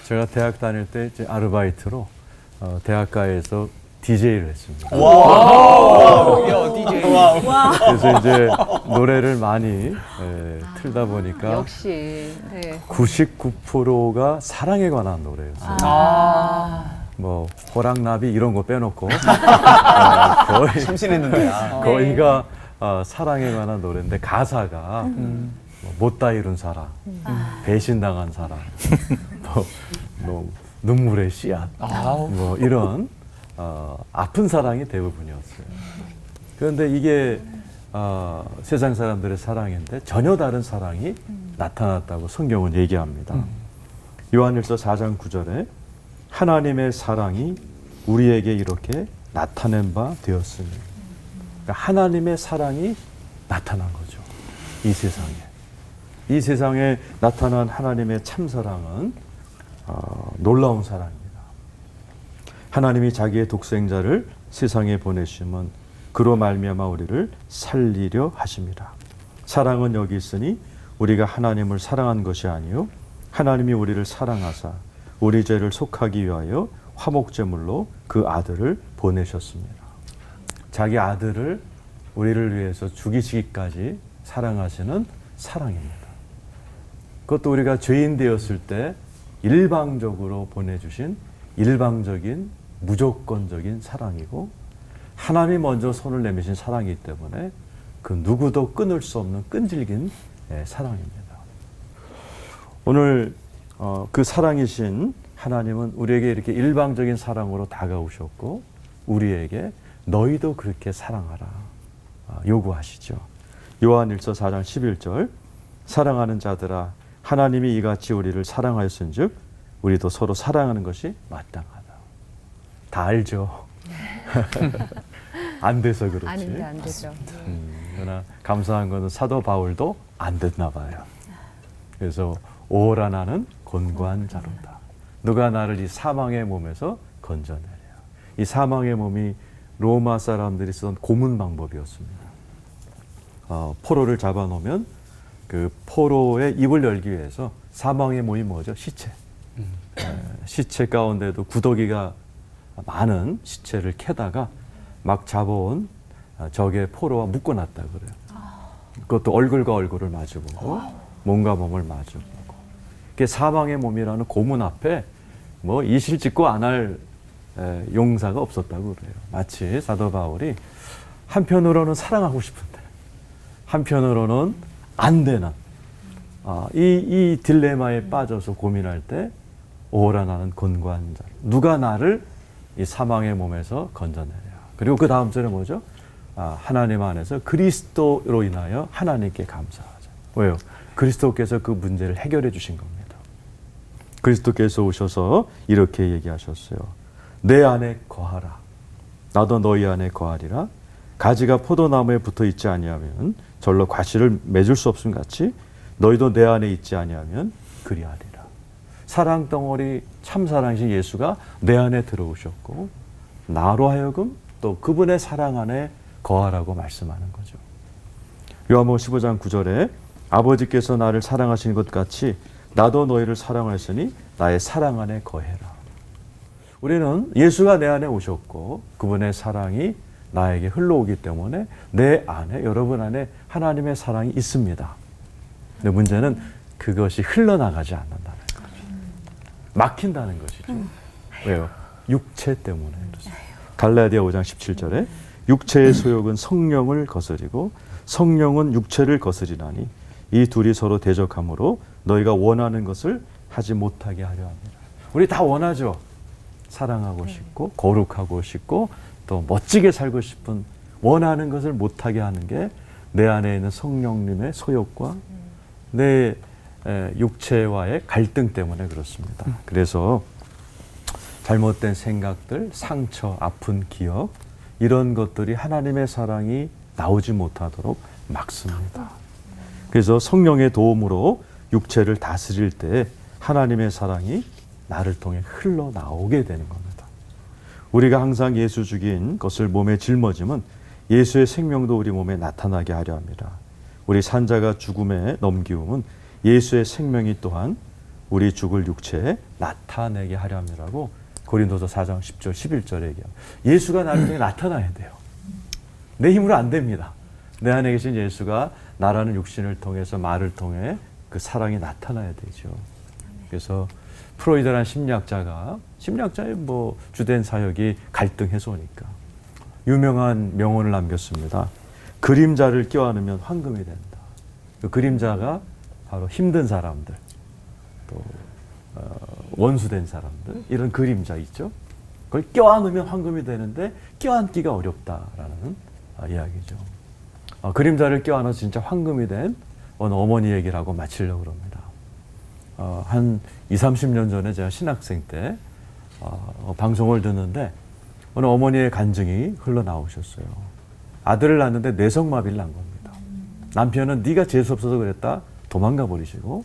제가 대학 다닐 때 이제 아르바이트로 대학가에서 DJ를 했습니다. 야, DJ. 그래서 이제 노래를 많이 틀다 보니까 역시. 네. 99%가 사랑에 관한 노래였어요. 뭐 호랑나비 이런 거 빼놓고 거의 참신했는데. 거의가 사랑에 관한 노래인데 가사가 뭐 못다 이룬 사랑, 배신당한 사랑, 뭐 눈물의 씨앗, 뭐 이런 아픈 사랑이 대부분이었어요. 그런데 이게 세상 사람들의 사랑인데 전혀 다른 사랑이 나타났다고 성경은 얘기합니다. 요한일서 4장 9절에 하나님의 사랑이 우리에게 이렇게 나타낸 바 되었으니, 그러니까 하나님의 사랑이 나타난 거죠. 이 세상에. 이 세상에 나타난 하나님의 참사랑은 놀라운 사랑입니다. 하나님이 자기의 독생자를 세상에 보내심은 그로 말미암아 우리를 살리려 하심이라. 사랑은 여기 있으니 우리가 하나님을 사랑한 것이 아니요 하나님이 우리를 사랑하사 우리 죄를 속하기 위하여 화목제물로 그 아들을 보내셨습니다. 자기 아들을 우리를 위해서 죽이시기까지 사랑하시는 사랑입니다. 그것도 우리가 죄인 되었을 때 일방적으로 보내주신 일방적인 무조건적인 사랑이고, 하나님이 먼저 손을 내미신 사랑이기 때문에 그 누구도 끊을 수 없는 끈질긴 사랑입니다. 오늘 그 사랑이신 하나님은 우리에게 이렇게 일방적인 사랑으로 다가오셨고, 우리에게 너희도 그렇게 사랑하라 요구하시죠. 요한일서 4장 11절 사랑하는 자들아 하나님이 이같이 우리를 사랑하였은즉 우리도 서로 사랑하는 것이 마땅하다. 다 알죠. 안 돼서 그렇지. 아닌데 안 되죠. 그러나 감사한 것은 사도 바울도 안 됐나 봐요. 그래서 오라 나는 곤고한 자로다. 누가 나를 이 사망의 몸에서 건져내랴. 이 사망의 몸이 로마 사람들이 쓰던 고문 방법이었습니다. 포로를 잡아놓으면 그 포로의 입을 열기 위해서 사망의 몸이 뭐죠? 시체. 시체 가운데도 구더기가 많은 시체를 캐다가 막 잡아온 적의 포로와 묶어놨다 그래요. 그것도 얼굴과 얼굴을 마주보고 몸과 몸을 마주보고. 그게 사망의 몸이라는 고문 앞에 뭐 이실 짓고 안 할 용사가 없었다고 그래요. 마치 사도 바울이 한편으로는 사랑하고 싶은데 한편으로는 안 되는 이 딜레마에 빠져서 고민할 때 오라 나는 곤고한 자. 누가 나를 이 사망의 몸에서 건져내랴. 그리고 그 다음 절에 뭐죠? 하나님 안에서 그리스도로 인하여 하나님께 감사하자. 왜요? 그리스도께서 그 문제를 해결해 주신 겁니다. 그리스도께서 오셔서 이렇게 얘기하셨어요. 내 안에 거하라. 나도 너희 안에 거하리라. 가지가 포도나무에 붙어 있지 아니하면 절로 과실을 맺을 수 없음 같이 너희도 내 안에 있지 아니하면 그리하리라. 사랑 덩어리 참사랑이신 예수가 내 안에 들어오셨고 나로 하여금 또 그분의 사랑 안에 거하라고 말씀하는 거죠. 요한복음 15장 9절에 아버지께서 나를 사랑하신 것 같이 나도 너희를 사랑하였으니 나의 사랑 안에 거해라. 우리는 예수가 내 안에 오셨고 그분의 사랑이 나에게 흘러오기 때문에 내 안에, 여러분 안에 하나님의 사랑이 있습니다. 근데 문제는 그것이 흘러나가지 않는다는 거죠. 막힌다는 것이죠. 왜요? 육체 때문에 그렇습니다. 갈라디아 5장 17절에 육체의 소욕은 성령을 거스리고 성령은 육체를 거스리나니 이 둘이 서로 대적하므로 너희가 원하는 것을 하지 못하게 하려 합니다. 우리 다 원하죠. 사랑하고 싶고 거룩하고 싶고 또 멋지게 살고 싶은 원하는 것을 못하게 하는 게 내 안에 있는 성령님의 소욕과 내 육체와의 갈등 때문에 그렇습니다. 그래서 잘못된 생각들, 상처, 아픈 기억 이런 것들이 하나님의 사랑이 나오지 못하도록 막습니다. 그래서 성령의 도움으로 육체를 다스릴 때 하나님의 사랑이 나를 통해 흘러나오게 되는 겁니다. 우리가 항상 예수 죽인 것을 몸에 짊어짐은 예수의 생명도 우리 몸에 나타나게 하려 합니다. 우리 산자가 죽음에 넘기움은 예수의 생명이 또한 우리 죽을 육체에 나타내게 하렴이라고 고린도서 4장 10절 11절에 얘기해요. 예수가 나를 통해 나타나야 돼요. 내 힘으로 안 됩니다. 내 안에 계신 예수가 나라는 육신을 통해서 말을 통해 그 사랑이 나타나야 되죠. 그래서 프로이드라는 심리학자의 뭐 주된 사역이 갈등 해소니까 유명한 명언을 남겼습니다. 그림자를 껴안으면 황금이 된다. 그 그림자가 바로 힘든 사람들, 또 원수된 사람들, 이런 그림자 있죠. 그걸 껴안으면 황금이 되는데 껴안기가 어렵다라는 이야기죠. 그림자를 껴안아서 진짜 황금이 된 어느 어머니 얘기를 하고 마치려고 합니다. 한 20, 30년 전에 제가 신학생 때 방송을 듣는데 어느 어머니의 간증이 흘러나오셨어요. 아들을 낳는데 뇌성마비를 난 겁니다. 남편은 네가 재수없어서 그랬다 도망가 버리시고,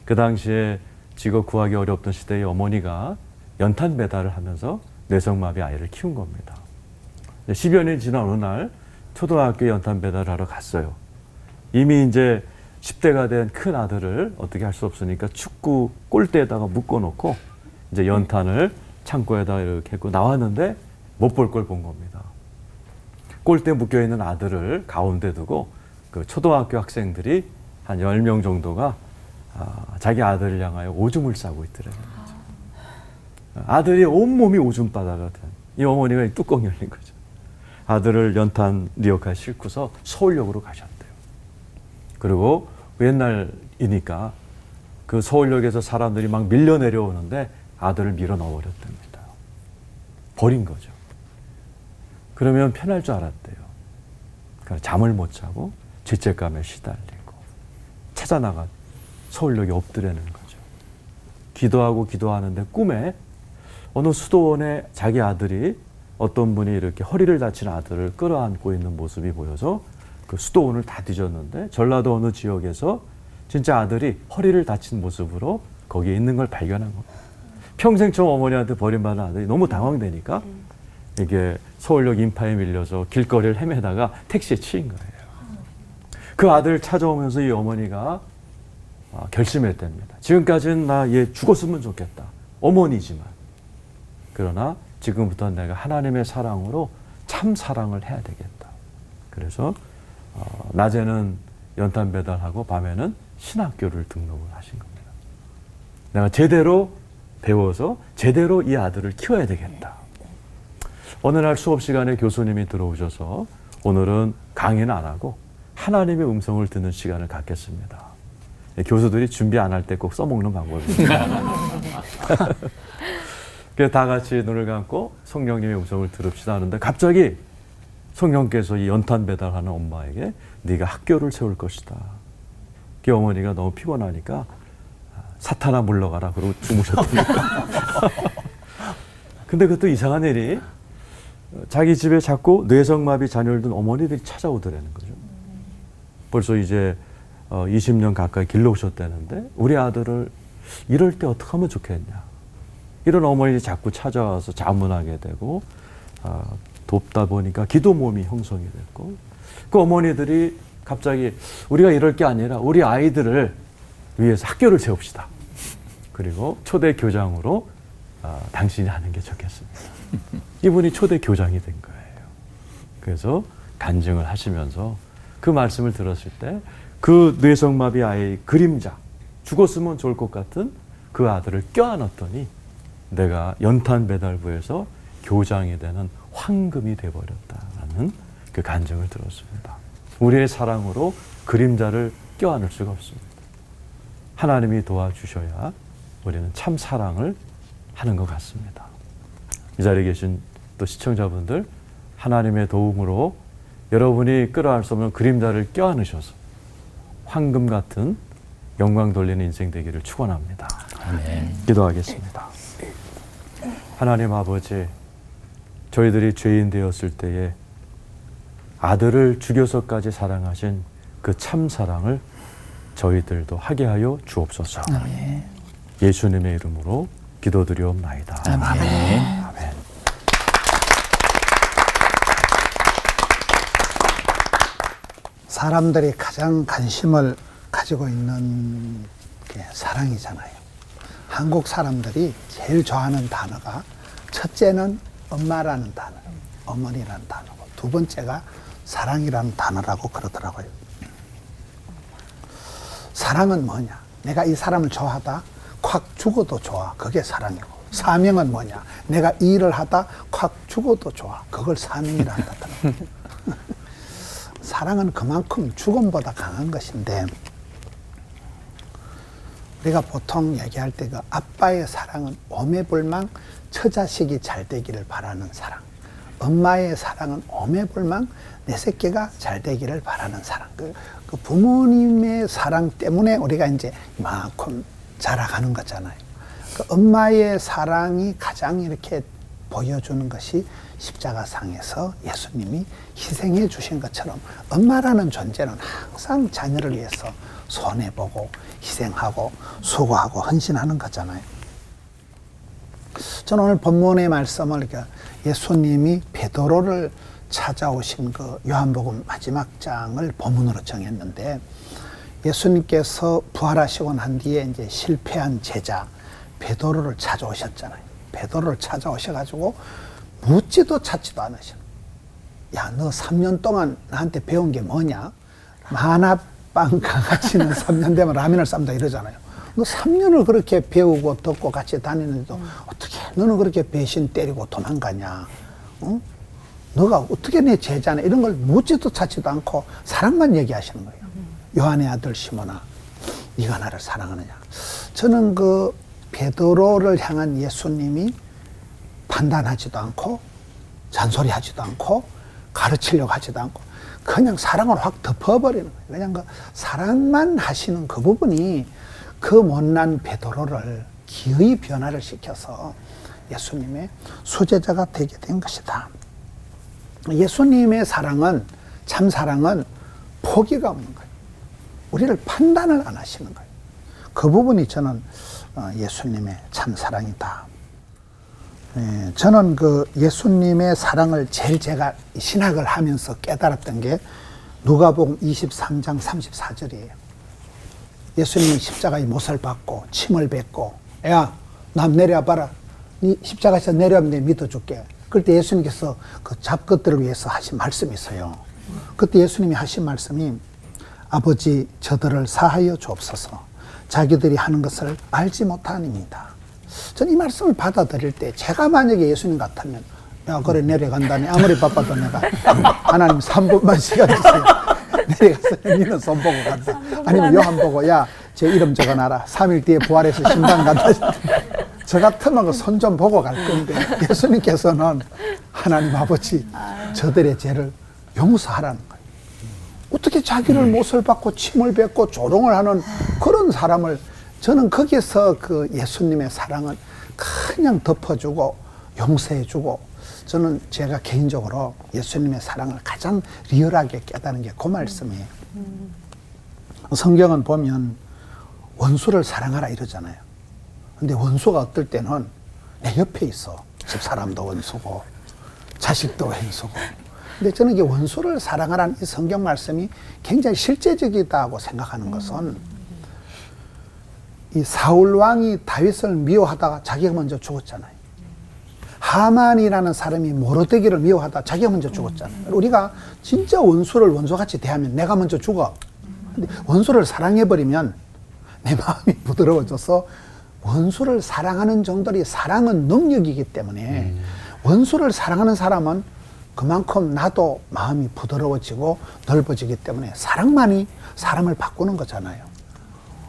그 당시에 직업 구하기 어렵던 시대의 어머니가 연탄 배달을 하면서 뇌성마비 아이를 키운 겁니다. 10여 년이 지난 어느 날 초등학교 연탄 배달을 하러 갔어요. 이미 이제 10대가 된 큰 아들을 어떻게 할 수 없으니까 축구 골대에다가 묶어놓고 이제 연탄을 창고에다 이렇게 했고 나왔는데 못 볼 걸 본 겁니다. 골대에 묶여있는 아들을 가운데 두고 그 초등학교 학생들이 한 10명 정도가 자기 아들을 향하여 오줌을 싸고 있더라고요. 아들이 온몸이 오줌바다가 된 이 어머니가 이 뚜껑 열린 거죠. 아들을 연탄 리어카에 싣고서 서울역으로 가셨대요. 그리고 옛날이니까 그 서울역에서 사람들이 막 밀려 내려오는데 아들을 밀어 넣어버렸답니다. 버린 거죠. 그러면 편할 줄 알았대요. 그러니까 잠을 못 자고 죄책감에 시달리고 찾아나가 서울역에 엎드리는 거죠. 기도하고 기도하는데 꿈에 어느 수도원에 자기 아들이 어떤 분이 이렇게 허리를 다친 아들을 끌어안고 있는 모습이 보여서 그 수도원을 다 뒤졌는데 전라도 어느 지역에서 진짜 아들이 허리를 다친 모습으로 거기에 있는 걸 발견한 겁니다. 평생 처음 어머니한테 버림받은 아들이 너무 당황되니까 이게 서울역 인파에 밀려서 길거리를 헤매다가 택시에 치인 거예요. 그 아들을 찾아오면서 이 어머니가 결심했답니다. 지금까지는 나 얘 죽었으면 좋겠다. 어머니지만. 그러나 지금부터 내가 하나님의 사랑으로 참 사랑을 해야 되겠다. 그래서 낮에는 연탄 배달하고 밤에는 신학교를 등록을 하신 겁니다. 내가 제대로 배워서 제대로 이 아들을 키워야 되겠다. 어느 날 수업 시간에 교수님이 들어오셔서 오늘은 강의는 안 하고 하나님의 음성을 듣는 시간을 갖겠습니다. 교수들이 준비 안 할 때 꼭 써먹는 방법입니다. 그래서 다 같이 눈을 감고 성령님의 음성을 들읍시다 하는데 갑자기 성령께서 이 연탄 배달하는 엄마에게 네가 학교를 세울 것이다. 그 어머니가 너무 피곤하니까 사탄아 물러가라 그러고 주무셨답니다. 근데 그것도 이상한 일이 자기 집에 자꾸 뇌성마비 자녀를 둔 어머니들이 찾아오더라는 거죠. 벌써 이제 20년 가까이 길러오셨다는데 우리 아들을 이럴 때 어떻게 하면 좋겠냐. 이런 어머니들이 자꾸 찾아와서 자문하게 되고 돕다 보니까 기도 몸이 형성이 됐고 그 어머니들이 갑자기 우리가 이럴 게 아니라 우리 아이들을 위해서 학교를 세웁시다. 그리고 초대 교장으로 당신이 하는 게 좋겠습니다. 이분이 초대 교장이 된 거예요. 그래서 간증을 하시면서 그 말씀을 들었을 때 그 뇌성마비 아이의 그림자, 죽었으면 좋을 것 같은 그 아들을 껴안았더니 내가 연탄 배달부에서 교장이 되는 황금이 되어버렸다라는 그 간증을 들었습니다. 우리의 사랑으로 그림자를 껴안을 수가 없습니다. 하나님이 도와주셔야 우리는 참 사랑을 하는 것 같습니다. 이 자리에 계신 또 시청자분들, 하나님의 도움으로 여러분이 끌어안을 수 없는 그림자를 껴안으셔서 황금 같은 영광 돌리는 인생 되기를 축원합니다. 아멘. 기도하겠습니다. 하나님 아버지, 저희들이 죄인 되었을 때에 아들을 죽여서까지 사랑하신 그 참 사랑을 저희들도 하게 하여 주옵소서. 아멘. 예수님의 이름으로 기도드리옵나이다. 아멘. 아멘. 사람들이 가장 관심을 가지고 있는 게 사랑이잖아요. 한국 사람들이 제일 좋아하는 단어가 첫째는 엄마라는 단어, 어머니라는 단어고 두 번째가 사랑이라는 단어라고 그러더라고요. 사랑은 뭐냐? 내가 이 사람을 좋아하다 콱 죽어도 좋아. 그게 사랑이고. 사명은 뭐냐? 내가 이 일을 하다 콱 죽어도 좋아. 그걸 사명이라 한다더라고요. 사랑은 그만큼 죽음보다 강한 것인데 우리가 보통 얘기할 때 그 아빠의 사랑은 오매불망 처자식이 잘 되기를 바라는 사랑. 엄마의 사랑은 오매불망 내 새끼가 잘 되기를 바라는 사랑. 그 부모님의 사랑 때문에 우리가 이제 이만큼 자라가는 거잖아요. 그 엄마의 사랑이 가장 이렇게 보여주는 것이 십자가상에서 예수님이 희생해 주신 것처럼 엄마라는 존재는 항상 자녀를 위해서 손해보고 희생하고 수고하고 헌신하는 거잖아요. 저는 오늘 본문의 말씀을 예수님이 베드로를 찾아오신 그 요한복음 마지막 장을 본문으로 정했는데 예수님께서 부활하시고 난 뒤에 이제 실패한 제자 베드로를 찾아오셨잖아요. 베드로를 찾아오셔가지고 묻지도 찾지도 않으셔. 야, 너 3년 동안 나한테 배운 게 뭐냐? 만화빵 강아지는 3년 되면 라면을 쌈다 이러잖아요. 너 3년을 그렇게 배우고 듣고 같이 다니는데도 어떻게 너는 그렇게 배신 때리고 도망가냐? 어? 너가 어떻게 내 제자냐? 이런 걸 묻지도 찾지도 않고 사랑만 얘기하시는 거예요. 요한의 아들 시몬아, 네가 나를 사랑하느냐? 저는 그 베드로를 향한 예수님이 판단하지도 않고 잔소리하지도 않고 가르치려고 하지도 않고 그냥 사랑을 확 덮어버리는 거예요. 그냥 그 사랑만 하시는 그 부분이 그 못난 베드로를 기의 변화를 시켜서 예수님의 수제자가 되게 된 것이다. 예수님의 사랑은, 참 사랑은 포기가 없는 거예요. 우리를 판단을 안 하시는 거예요. 그 부분이 저는 예수님의 참 사랑이다. 저는 그 예수님의 사랑을 제일 제가 신학을 하면서 깨달았던 게 누가복음 23장 34절이에요. 예수님이 십자가에 못을 박고 침을 뱉고 야, 남 내려봐라. 네 십자가에서 내려오면 내가 믿어줄게. 그때 예수님께서 그 잡것들을 위해서 하신 말씀이 있어요. 그때 예수님이 하신 말씀이 아버지 저들을 사하여 주옵소서. 자기들이 하는 것을 알지 못하니이다. 저는 이 말씀을 받아들일 때 제가 만약에 예수님 같으면 야 그래 내려간다니 아무리 바빠도 내가 하나님 3분만 시간 주세요. 내려가서 니는 손 보고 간다. 아니면 요한 보고 야 제 이름 적어놔라. 3일 뒤에 부활해서 신방 간다. 저 같으면 손 좀 보고 갈 건데 예수님께서는 하나님 아버지 저들의 죄를 용서하라는 거예요. 어떻게 자기를 못을 받고 침을 뱉고 조롱을 하는 그런 사람을 저는 거기서 그 예수님의 사랑은 그냥 덮어주고 용서해주고 저는 제가 개인적으로 예수님의 사랑을 가장 리얼하게 깨닫는 게 그 말씀이에요. 성경은 보면 원수를 사랑하라 이러잖아요. 근데 원수가 어떨 때는 내 옆에 있어. 집사람도 원수고 자식도 원수고. 근데 저는 이게 원수를 사랑하라는 이 성경 말씀이 굉장히 실제적이다고 생각하는 것은 이 사울 왕이 다윗을 미워하다가 자기가 먼저 죽었잖아요. 하만이라는 사람이 모르드기를 미워하다 자기가 먼저 죽었잖아요. 우리가 진짜 원수를 원수같이 대하면 내가 먼저 죽어. 근데 원수를 사랑해버리면 내 마음이 부드러워져서 원수를 사랑하는 정도의 사랑은 능력이기 때문에 원수를 사랑하는 사람은 그만큼 나도 마음이 부드러워지고 넓어지기 때문에 사랑만이 사람을 바꾸는 거잖아요.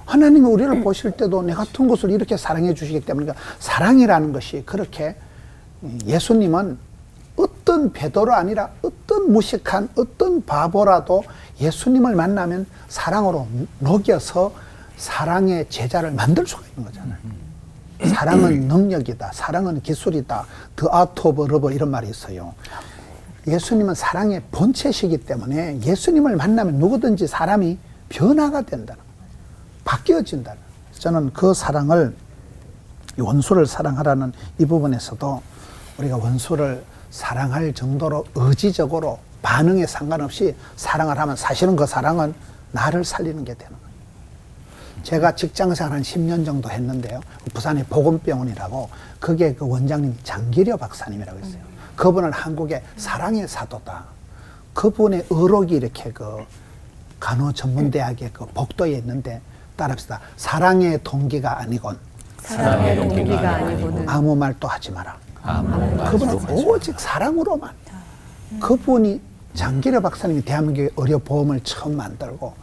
하나님이 우리를 보실 때도 내 같은 것을 이렇게 사랑해 주시기 때문에 그러니까 사랑이라는 것이 그렇게 예수님은 어떤 베드로 아니라 어떤 무식한 어떤 바보라도 예수님을 만나면 사랑으로 녹여서 사랑의 제자를 만들 수가 있는 거잖아요. 사랑은 능력이다. 사랑은 기술이다. The art of love 이런 말이 있어요. 예수님은 사랑의 본체시기 때문에 예수님을 만나면 누구든지 사람이 변화가 된다는 거예요. 바뀌어진다는 거예요. 저는 그 사랑을 원수를 사랑하라는 이 부분에서도 우리가 원수를 사랑할 정도로 의지적으로 반응에 상관없이 사랑을 하면 사실은 그 사랑은 나를 살리는 게 되는 거예요. 제가 직장생활 한 10년 정도 했는데요. 부산의 보건병원이라고 그게 그 원장님이 장기려 박사님이라고 있어요. 그분은 한국의 사랑의 사도다. 그분의 의록이 이렇게 그 간호전문대학의 그 복도에 있는데 따라합시다. 사랑의 동기가 아니건 사랑의 동기가 아니고는 아무 말도 하지 마라. 아무 그분은 말도 하지 오직 사랑으로만. 그분이 장기려 박사님이 대한민국의 의료보험을 처음 만들고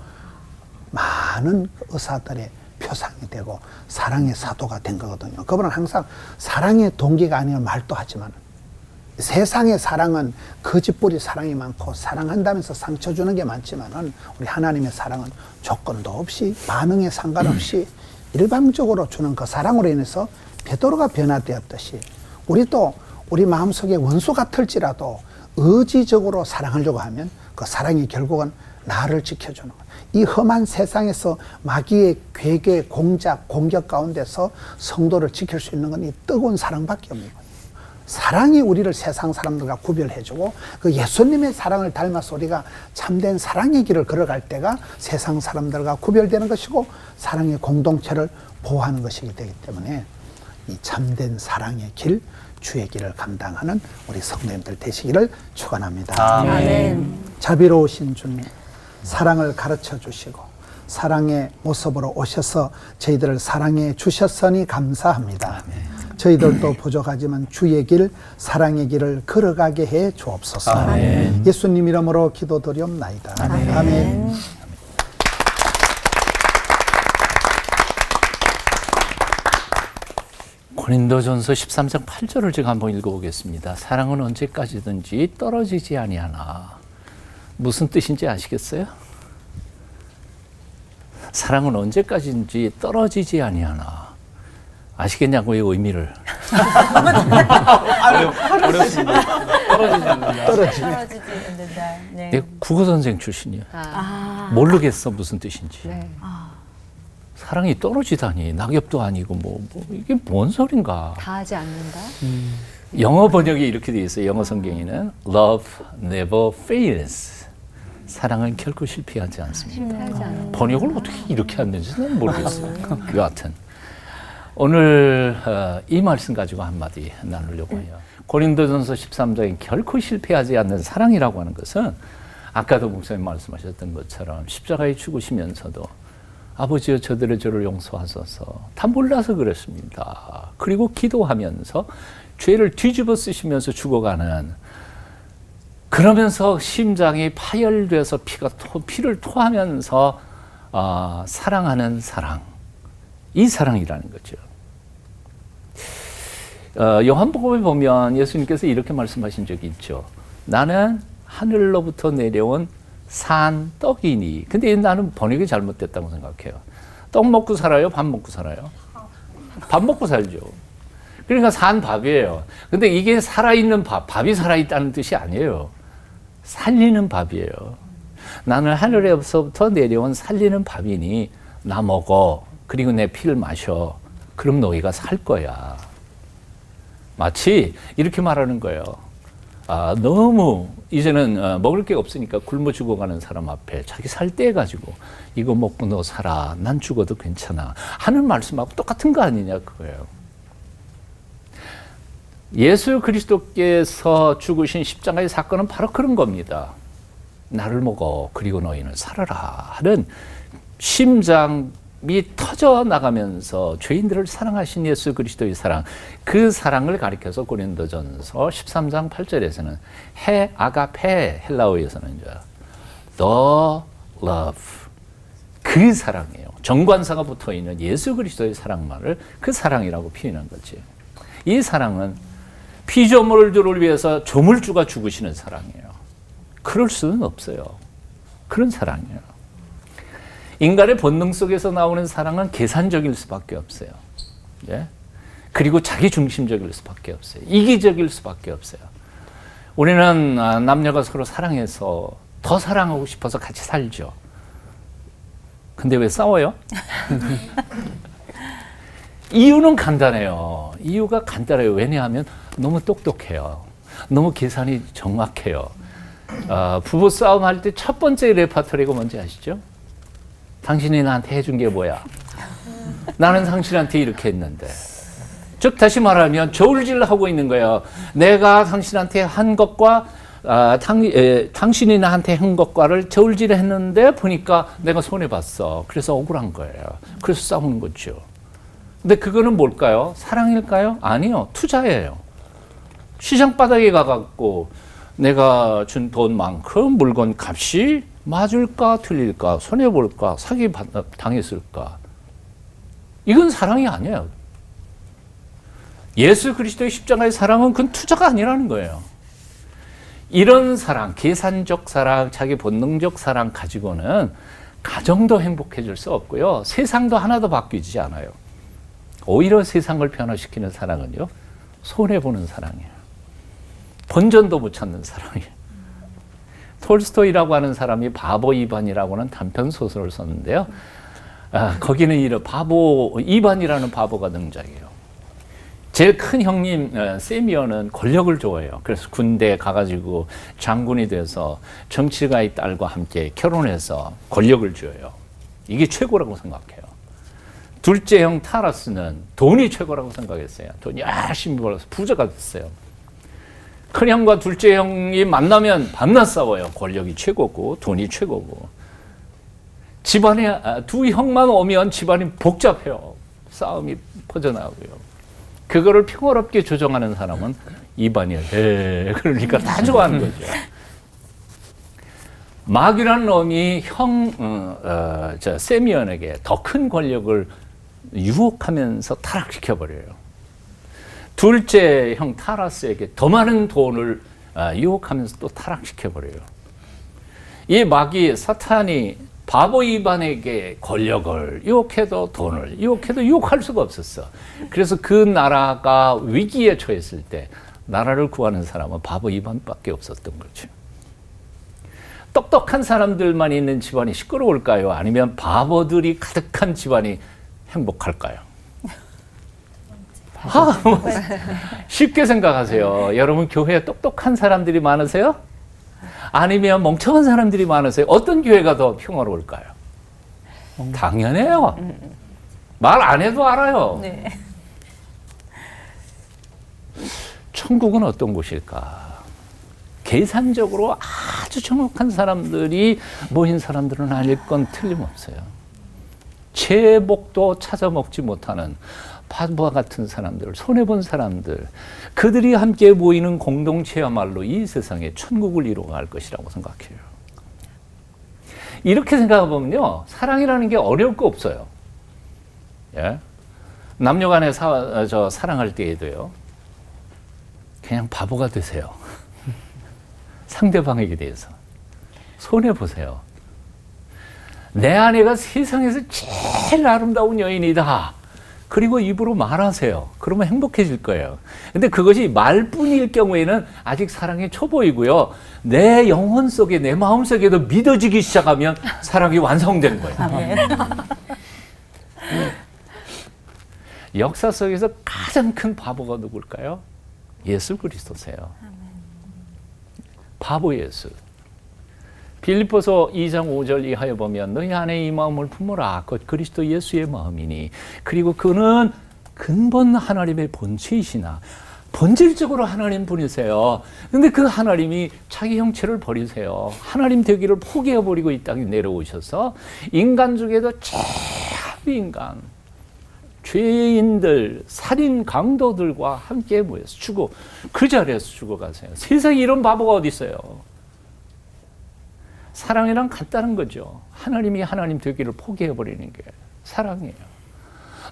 많은 의사들의 표상이 되고 사랑의 사도가 된 거거든요. 그분은 항상 사랑의 동기가 아니면 말도 하지만 세상의 사랑은 거짓부리 사랑이 많고 사랑한다면서 상처 주는 게 많지만은 우리 하나님의 사랑은 조건도 없이 반응에 상관없이 일방적으로 주는 그 사랑으로 인해서 베드로가 변화되었듯이 우리도 우리 마음속에 원수 같을지라도 의지적으로 사랑하려고 하면 그 사랑이 결국은 나를 지켜주는 거예요. 이 험한 세상에서 마귀의 괴계, 공작, 공격 가운데서 성도를 지킬 수 있는 건 이 뜨거운 사랑밖에 없는 거예요. 사랑이 우리를 세상 사람들과 구별해주고 그 예수님의 사랑을 닮아서 우리가 참된 사랑의 길을 걸어갈 때가 세상 사람들과 구별되는 것이고 사랑의 공동체를 보호하는 것이기 되기 때문에 이 참된 사랑의 길, 주의 길을 감당하는 우리 성도님들 되시기를 축원합니다. 아멘. 자비로우신 주님, 사랑을 가르쳐 주시고 사랑의 모습으로 오셔서 저희들을 사랑해 주셨으니 감사합니다. 저희들도 부족하지만 주의 길, 사랑의 길을 걸어가게 해 주옵소서. 아멘. 예수님 이름으로 기도드리옵나이다. 아멘. 고린도전서 13장 8절을 제가 한번 읽어보겠습니다. 사랑은 언제까지든지 떨어지지 아니하나. 무슨 뜻인지 아시겠어요? 사랑은 언제까지든지 떨어지지 아니하나. 아시겠냐고요, 의미를. 어렵습니다. 떨어지지 않는다. 떨어지지 않는다. 네. 내 국어 선생 출신이야. 모르겠어 무슨 뜻인지. 네. 사랑이 떨어지다니 낙엽도 아니고 뭐 이게 뭔 소린가. 다 하지 않는다. 영어 번역이 이렇게 돼 있어요. 영어 성경에는 Love never fails. 사랑은 결코 실패하지 않습니다. 하지 않는다. 번역을 어떻게 이렇게 했는지는 모르겠어요. 여하튼 오늘 이 말씀 가지고 한마디 나누려고 해요. 고린도전서 13장에 결코 실패하지 않는 사랑이라고 하는 것은 아까도 목사님 말씀하셨던 것처럼 십자가에 죽으시면서도 아버지여 저들의 죄를 용서하소서. 다 몰라서 그랬습니다. 그리고 기도하면서 죄를 뒤집어 쓰시면서 죽어가는, 그러면서 심장이 파열돼서 피를 토하면서 사랑하는 사랑, 이 사랑이라는 거죠. 요한복음에 보면 예수님께서 이렇게 말씀하신 적이 있죠. 나는 하늘로부터 내려온 산 떡이니. 근데 나는 번역이 잘못됐다고 생각해요. 떡 먹고 살아요? 밥 먹고 살아요? 밥 먹고 살죠. 그러니까 산 밥이에요. 근데 이게 살아있는 밥이 살아있다는 뜻이 아니에요. 살리는 밥이에요. 나는 하늘에서부터 내려온 살리는 밥이니 나 먹어. 그리고 내 피를 마셔. 그럼 너희가 살 거야. 마치 이렇게 말하는 거예요. 너무 이제는 먹을 게 없으니까 굶어 죽어가는 사람 앞에 자기 살 떼가지고 이거 먹고 너 살아. 난 죽어도 괜찮아. 하는 말씀하고 똑같은 거 아니냐 그거예요. 예수 그리스도께서 죽으신 십자가의 사건은 바로 그런 겁니다. 나를 먹어. 그리고 너희는 살아라. 하는 심장이 터져 나가면서 죄인들을 사랑하신 예수 그리스도의 사랑, 그 사랑을 가리켜서 고린도전서 13장 8절에서는 아가페, 헬라어에서는 the love, 그 사랑이에요. 정관사가 붙어있는 예수 그리스도의 사랑만을 그 사랑이라고 표현한 거지. 이 사랑은 피조물들을 위해서 조물주가 죽으시는 사랑이에요. 그럴 수는 없어요. 그런 사랑이에요. 인간의 본능 속에서 나오는 사랑은 계산적일 수밖에 없어요. 예? 그리고 자기 중심적일 수밖에 없어요. 이기적일 수밖에 없어요. 우리는 남녀가 서로 사랑해서 더 사랑하고 싶어서 같이 살죠. 근데 왜 싸워요? 이유는 간단해요. 이유가 간단해요. 왜냐하면 너무 똑똑해요. 너무 계산이 정확해요. 부부 싸움 할 때 첫 번째 레퍼토리가 뭔지 아시죠? 당신이 나한테 해준 게 뭐야? 나는 당신한테 이렇게 했는데. 즉 다시 말하면 저울질하고 있는 거예요. 내가 당신한테 한 것과 당신이 나한테 한 것과를 저울질했는데 보니까 내가 손해봤어. 그래서 억울한 거예요. 그래서 싸우는 거죠. 근데 그거는 뭘까요? 사랑일까요? 아니요. 투자예요. 시장 바닥에 가갖고 내가 준 돈만큼 물건 값이 맞을까 틀릴까 손해볼까 사기 당했을까. 이건 사랑이 아니에요. 예수 그리스도의 십자가의 사랑은 그건 투자가 아니라는 거예요. 이런 사랑, 계산적 사랑, 자기 본능적 사랑 가지고는 가정도 행복해질 수 없고요. 세상도 하나도 바뀌지 않아요. 오히려 세상을 변화시키는 사랑은요. 손해보는 사랑이에요. 본전도 못 찾는 사랑이에요. 톨스토이라고 하는 사람이 바보 이반이라고는 단편 소설을 썼는데요. 거기는 이런 바보 이반이라는 바보가 등장해요. 제일 큰 형님 세미어는 권력을 좋아해요. 그래서 군대에 가가지고 장군이 돼서 정치가의 딸과 함께 결혼해서 권력을 줘요. 이게 최고라고 생각해요. 둘째 형 타라스는 돈이 최고라고 생각했어요. 돈 열심히 벌어서 부자가 됐어요. 큰 형과 둘째 형이 만나면 밤낮 싸워요. 권력이 최고고 돈이 최고고. 집안에 두 형만 오면 집안이 복잡해요. 싸움이 퍼져나가고요. 그거를 평화롭게 조정하는 사람은 이반이에요. 그러니까 다 좋아하는 거죠. 마귀라는 놈이 세미언에게 더 큰 권력을 유혹하면서 타락시켜버려요. 둘째 형 타라스에게 더 많은 돈을 유혹하면서 또 타락시켜버려요. 이 마귀 사탄이 바보 이반에게 권력을 유혹해도 돈을 유혹해도 유혹할 수가 없었어. 그래서 그 나라가 위기에 처했을 때 나라를 구하는 사람은 바보 이반밖에 없었던 거죠. 똑똑한 사람들만 있는 집안이 시끄러울까요? 아니면 바보들이 가득한 집안이 행복할까요? 쉽게 생각하세요. 여러분 교회에 똑똑한 사람들이 많으세요? 아니면 멍청한 사람들이 많으세요? 어떤 교회가 더 평화로울까요? 당연해요. 말 안 해도 알아요. 네. 천국은 어떤 곳일까? 계산적으로 아주 정확한 사람들이 모인 사람들은 아닐 건 틀림없어요. 제복도 찾아 먹지 못하는 바보와 같은 사람들, 손해본 사람들, 그들이 함께 모이는 공동체야말로 이 세상에 천국을 이루어갈 것이라고 생각해요. 이렇게 생각해보면요, 사랑이라는 게 어려울 거 없어요. 예? 남녀 간에 사랑할 때에도요, 그냥 바보가 되세요. 상대방에게 대해서. 손해보세요. 내 아내가 세상에서 제일 아름다운 여인이다. 그리고 입으로 말하세요. 그러면 행복해질 거예요. 근데 그것이 말뿐일 경우에는 아직 사랑이 초보이고요. 내 영혼 속에, 내 마음 속에도 믿어지기 시작하면 사랑이 완성된 거예요. 역사 속에서 가장 큰 바보가 누굴까요? 예수 그리스도세요. 바보 예수. 빌립보서 2장 5절 이하에 보면 너희 안에 이 마음을 품어라. 곧 그리스도 예수의 마음이니. 그리고 그는 근본 하나님의 본체이시나. 본질적으로 하나님 분이세요. 근데 그 하나님이 자기 형체를 버리세요. 하나님 되기를 포기해버리고 이 땅에 내려오셔서 인간 중에도 최악의 인간, 죄인들, 살인 강도들과 함께 모여서 그 자리에서 죽어가세요. 세상에 이런 바보가 어디 있어요? 사랑이란 간단한 거죠. 하나님이 하나님 되기를 포기해버리는 게 사랑이에요.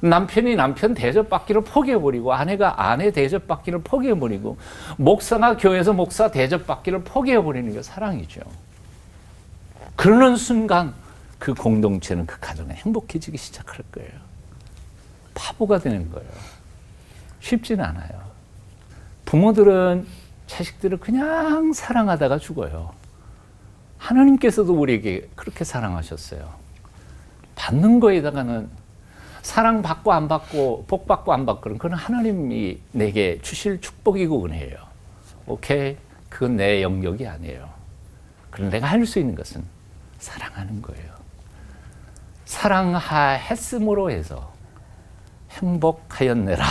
남편이 남편 대접받기를 포기해버리고 아내가 아내 대접받기를 포기해버리고 목사가 교회에서 목사 대접받기를 포기해버리는 게 사랑이죠. 그러는 순간 그 공동체는 그 가정에 행복해지기 시작할 거예요. 바보가 되는 거예요. 쉽지는 않아요. 부모들은 자식들을 그냥 사랑하다가 죽어요. 하나님께서도 우리에게 그렇게 사랑하셨어요. 받는 거에다가는 사랑받고 안 받고 복 받고 안 받고 그건 하나님이 내게 주실 축복이고 은혜예요. 오케이? 그건 내 영역이 아니에요. 그럼 내가 할 수 있는 것은 사랑하는 거예요. 사랑했음으로 해서 행복하였네라.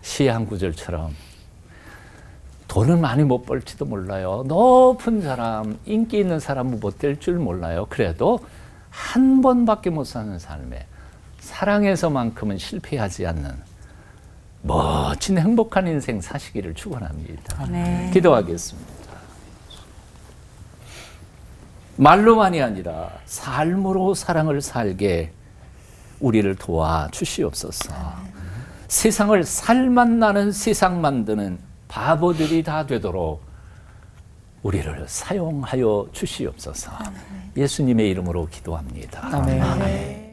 시 한 구절처럼 돈은 많이 못 벌지도 몰라요. 높은 사람, 인기 있는 사람은 못 될 줄 몰라요. 그래도 한 번밖에 못 사는 삶에 사랑에서만큼은 실패하지 않는 멋진 행복한 인생 사시기를 축원합니다. 네. 기도하겠습니다. 말로만이 아니라 삶으로 사랑을 살게 우리를 도와 주시옵소서. 세상을 살맛 나는 세상 만드는 바보들이 다 되도록 우리를 사용하여 주시옵소서. 예수님의 이름으로 기도합니다. 아멘.